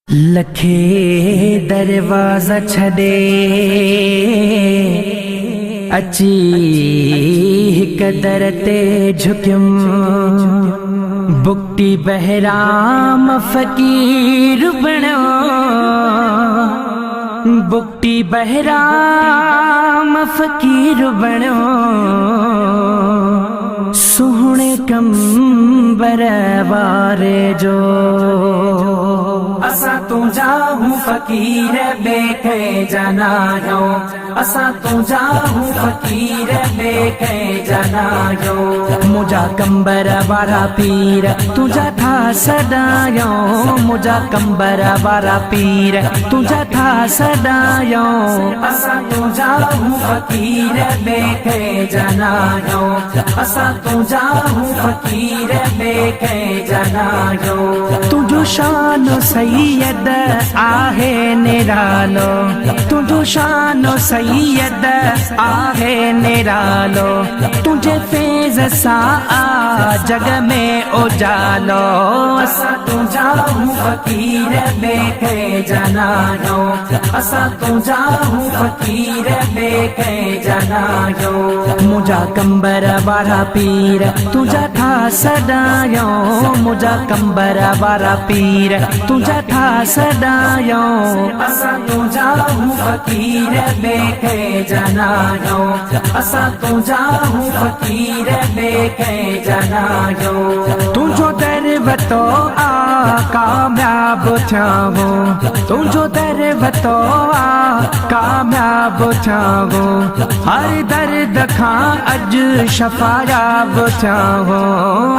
लखे दरवाजा छॾे अची हिक दर ते झुकियुम बुक्ति बहराम फ़कीर बणो बुक्ति बहराम फ़कीर बणो सुहणे कंबर वारे जो असा तुझा हूँ फकीर बेके जनायो असा तुझा हूँ फकीर बेके जनायो मुझा कंबर वारा पीर तुझा था सदायो मुझा कंबर वारा पीर तुझा था सदायो असा तुझा हूँ फकीर बेके जनायो असा तुझा हूँ फकीर बेके जनायो तुझो शानो सैयद आहे निरालो तुझो शानो सैयद आहे निरालो तुझे फैज़ सा जग में उजालो असा तुझा हूँ फकीर बेके जनायो असा तुझा हूँ फकीर बेके जनायो मुझा कंबर वारा पीर तुझा था सदायो मुझा कंबर वारा पीर तुझा था सदायो असा तुझा हूँ फकीर बेके जनायो असा तुझा हूँ फकीर बेके जनायो तुझो दर वतो आ कामयाब थियावो तुझो दर वतो आ कामयाब थियावो हर दर्द खां अज शफायाब थियावो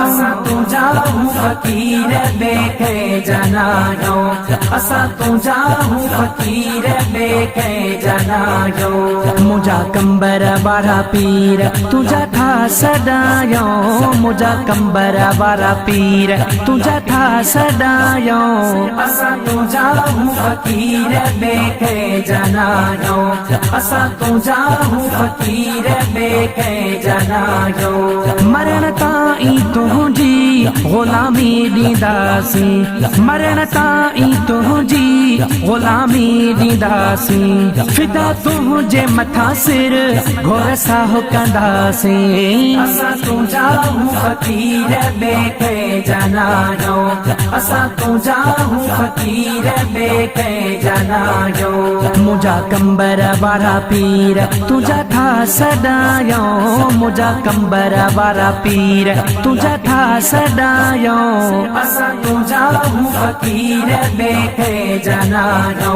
असा तुझा हूँ फकीर बेके जनायो असा तुझा हूँ फकीर बेके जनायो मुझा कंबर वारा पीर तुझा था सदायो मुझा कंबर वारा पीर तुझा था सदायो असा तुझा हूँ फकीर बेके जनायो असा तुझा हूँ फकीर बेके जनायो मरण ताईं तुझी गुलामी ॾींदासीं मरण ताईं तुझी गुलामी ॾींदासीं फिदा तुझे मथां सिर घोर साहु कंदासीं असा तुझा हूँ फकीर बेके जनायो असा तुझा हूँ फकीर बेके जनायो मुझा कंबर वारा पीर तुझा था सदायो मुझा कंबर वारा पीर तुझा था सदायो असा तुझा हूँ फकीर बेके जनायो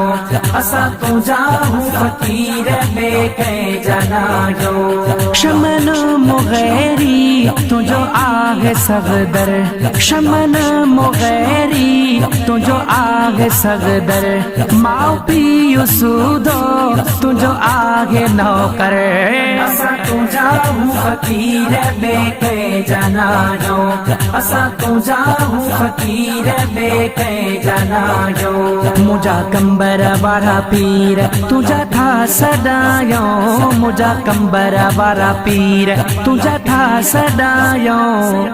असा तुझा हूँ फकीर बेके जनायो शमन मुगैरी तुझो आगे सगदर शमन मुगैरी तुझो आगे सगदर माओ पियो सूदो तुझो आगे नौकर असा तुझा हूँ फकीर बेके जनायो असा तुझा हूँ फकीर बेके जनायो मुझा कंबर वारा पीर तुझा था सदायो मुझा कंबर वारा पीर तुझा था सदायो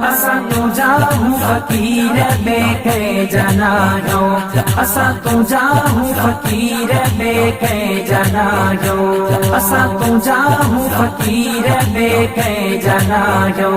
असा तुझा हूँ फकीर बेके जनायो असा तुझा हूँ फकीर बेके जनायो असा तुझा हूँ फकीर बेके जनायो